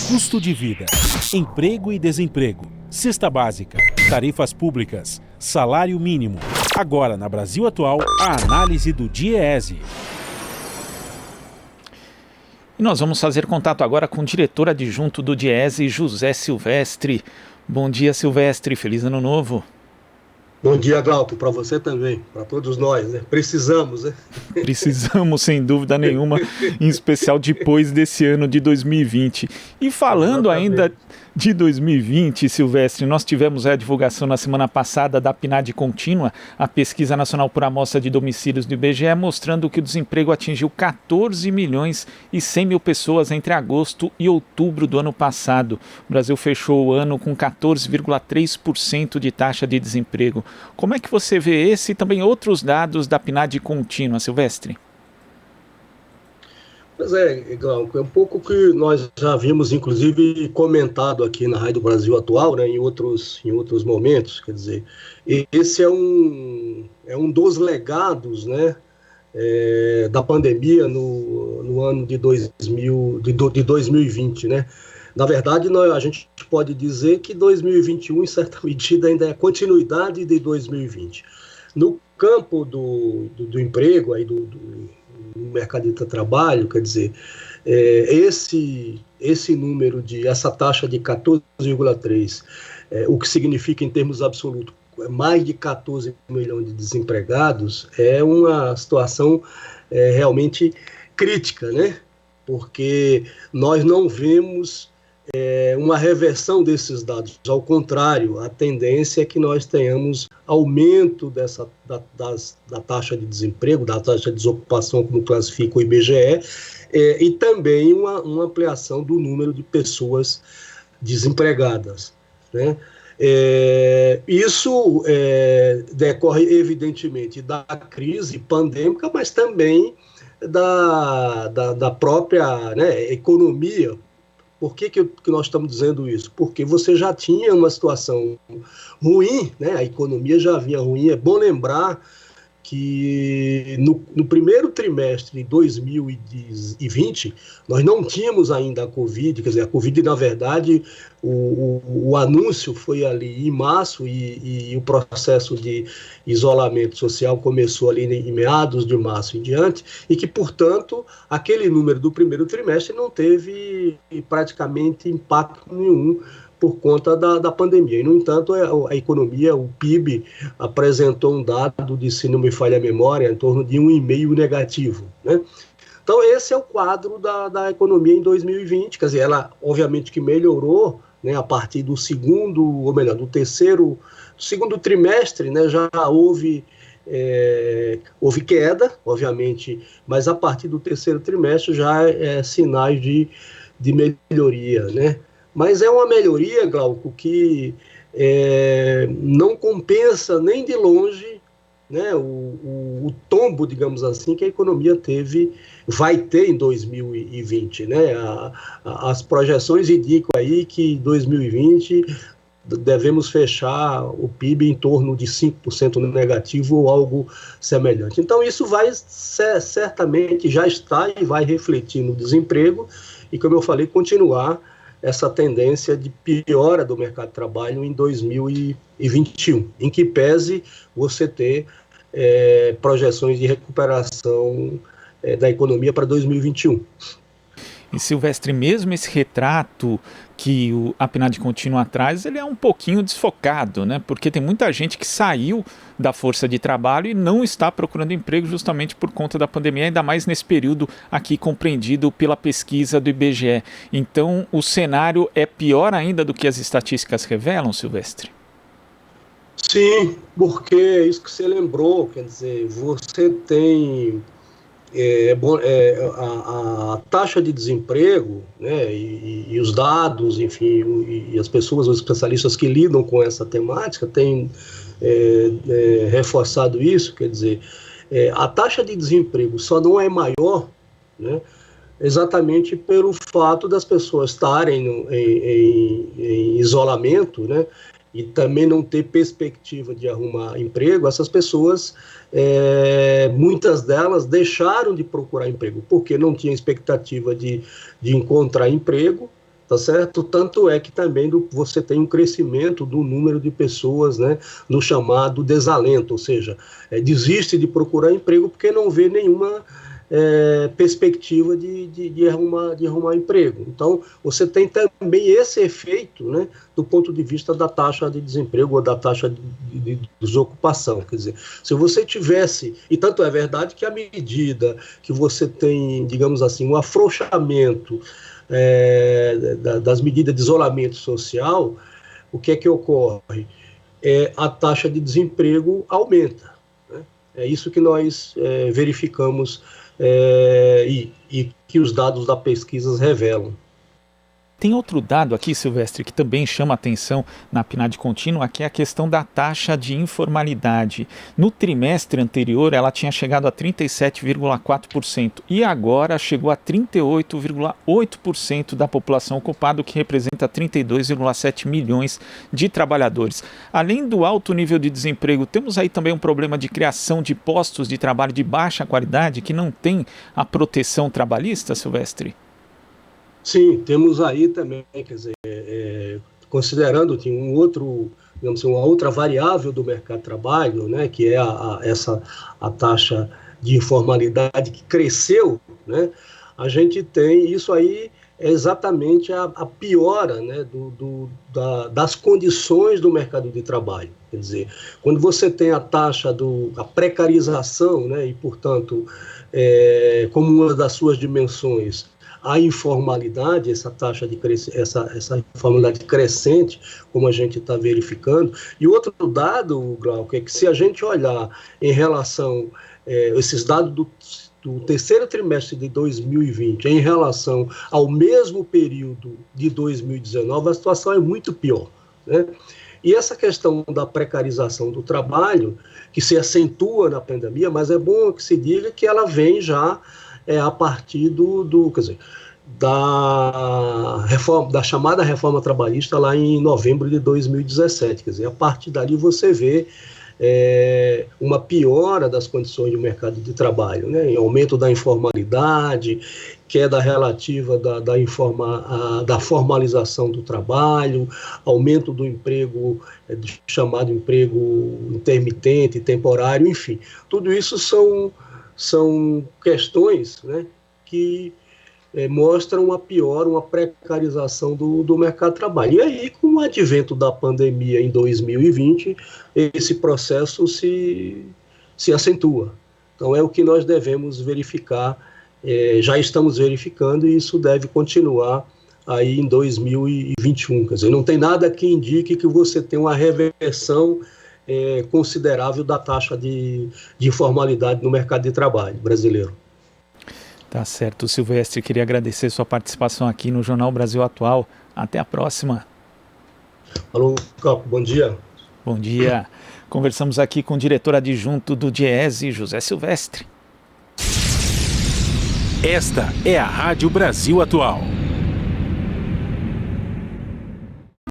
Custo de vida, emprego e desemprego, cesta básica, tarifas públicas, salário mínimo. Agora, na Brasil Atual, a análise do DIEESE. E nós vamos fazer contato agora com o diretor adjunto do DIEESE, José Silvestre. Bom dia, Silvestre. Feliz Ano Novo. Bom dia, Glauco, para você também, para todos nós, né? Precisamos, né? Precisamos, sem dúvida nenhuma, em especial depois desse ano de 2020. E falando ainda de 2020, Silvestre, nós tivemos a divulgação na semana passada da PNAD contínua, a Pesquisa Nacional por Amostra de Domicílios do IBGE, mostrando que o desemprego atingiu 14 milhões e 100 mil pessoas entre agosto e outubro do ano passado. O Brasil fechou o ano com 14,3% de taxa de desemprego. Como é que você vê esse e também outros dados da PNAD contínua, Silvestre? Pois é, Glauco, é um pouco que nós já havíamos, inclusive, comentado aqui na Rádio Brasil Atual, né, em outros momentos. Quer dizer, esse é um dos legados, né, da pandemia no ano de 2020, né? Na verdade, a gente pode dizer que 2021, em certa medida, ainda é continuidade de 2020. No campo do emprego, aí do mercado de trabalho, quer dizer, esse número essa taxa de 14,3, o que significa em termos absolutos mais de 14 milhões de desempregados, é uma situação realmente crítica, né? Porque nós não vemos uma reversão desses dados. Ao contrário, a tendência é que nós tenhamos aumento da taxa de desemprego, da taxa de desocupação, como classifica o IBGE, e também uma ampliação do número de pessoas desempregadas, né? Isso decorre, evidentemente, da crise pandêmica, mas também da própria, né, economia. Por que nós estamos dizendo isso? Porque você já tinha uma situação ruim, né? A economia já vinha ruim. É bom lembrar que no primeiro trimestre de 2020, nós não tínhamos ainda a Covid, quer dizer, a Covid, na verdade, o anúncio foi ali em março e o processo de isolamento social começou ali em meados de março em diante, e que, portanto, aquele número do primeiro trimestre não teve praticamente impacto nenhum por conta da pandemia. E, no entanto, a economia, o PIB, apresentou um dado de, se não me falha a memória, em torno de 1,5 negativo, né? Então, esse é o quadro da economia em 2020, quer dizer, ela, obviamente, que melhorou, né, a partir do segundo trimestre, né, já houve queda, obviamente, mas a partir do terceiro trimestre já sinais de melhoria, né? Mas é uma melhoria, Glauco, que não compensa nem de longe, né, o tombo, digamos assim, que a economia vai ter em 2020. Né? As projeções indicam aí que em 2020 devemos fechar o PIB em torno de 5% negativo ou algo semelhante. Então, isso vai certamente, já está e vai refletir no desemprego e, como eu falei, continuar essa tendência de piora do mercado de trabalho em 2021, em que pese você ter projeções de recuperação da economia para 2021. E, Silvestre, mesmo esse retrato que a PNAD contínua traz, ele é um pouquinho desfocado, né? Porque tem muita gente que saiu da força de trabalho e não está procurando emprego justamente por conta da pandemia, ainda mais nesse período aqui compreendido pela pesquisa do IBGE. Então, o cenário é pior ainda do que as estatísticas revelam, Silvestre? Sim, porque é isso que você lembrou, quer dizer, você tem a taxa de desemprego, né, e os dados, enfim, e as pessoas, os especialistas que lidam com essa temática têm reforçado isso, quer dizer, a taxa de desemprego só não é maior, né, exatamente pelo fato das pessoas estarem em isolamento, né, e também não ter perspectiva de arrumar emprego, essas pessoas, muitas delas deixaram de procurar emprego, porque não tinha expectativa de encontrar emprego, tá certo? Tanto é que também você tem um crescimento do número de pessoas, né, no chamado desalento, ou seja, desiste de procurar emprego porque não vê nenhuma perspectiva de arrumar emprego. Então, você tem também esse efeito, né, do ponto de vista da taxa de desemprego ou da taxa de desocupação. Quer dizer, se você tivesse, e tanto é verdade que à medida que você tem, digamos assim, um afrouxamento das medidas de isolamento social, o que é que ocorre? A taxa de desemprego aumenta, né? É isso que nós verificamos e que os dados da pesquisa revelam. Tem outro dado aqui, Silvestre, que também chama atenção na PNAD contínua, que é a questão da taxa de informalidade. No trimestre anterior, ela tinha chegado a 37,4% e agora chegou a 38,8% da população ocupada, o que representa 32,7 milhões de trabalhadores. Além do alto nível de desemprego, temos aí também um problema de criação de postos de trabalho de baixa qualidade que não tem a proteção trabalhista, Silvestre? Sim, temos aí também, quer dizer, considerando que digamos assim, uma outra variável do mercado de trabalho, né, que é a taxa de informalidade que cresceu, né, a gente tem isso aí, é exatamente a piora, né, das condições do mercado de trabalho. Quer dizer, quando você tem a taxa a precarização, né, e, portanto, como uma das suas dimensões, a informalidade, essa taxa de essa informalidade crescente, como a gente está verificando. E outro dado, Glauco, é que se a gente olhar em relação esses dados do terceiro trimestre de 2020 em relação ao mesmo período de 2019, a situação é muito pior, né? E essa questão da precarização do trabalho, que se acentua na pandemia, mas é bom que se diga que ela vem já a partir quer dizer, da chamada reforma trabalhista lá em novembro de 2017. Quer dizer, a partir dali você vê uma piora das condições do mercado de trabalho, né? Aumento da informalidade, queda relativa da formalização do trabalho, aumento do emprego, chamado emprego intermitente, temporário, enfim. Tudo isso são questões, né, que mostram uma precarização do mercado de trabalho. E aí, com o advento da pandemia em 2020, esse processo se acentua. Então, é o que nós devemos verificar, já estamos verificando, e isso deve continuar aí em 2021. Quer dizer, não tem nada que indique que você tem uma reversão considerável da taxa de informalidade no mercado de trabalho brasileiro. Tá certo, Silvestre. Queria agradecer sua participação aqui no Jornal Brasil Atual. Até a próxima. Alô, Capo, bom dia. Bom dia. Conversamos aqui com o diretor adjunto do DIEESE, José Silvestre. Esta é a Rádio Brasil Atual.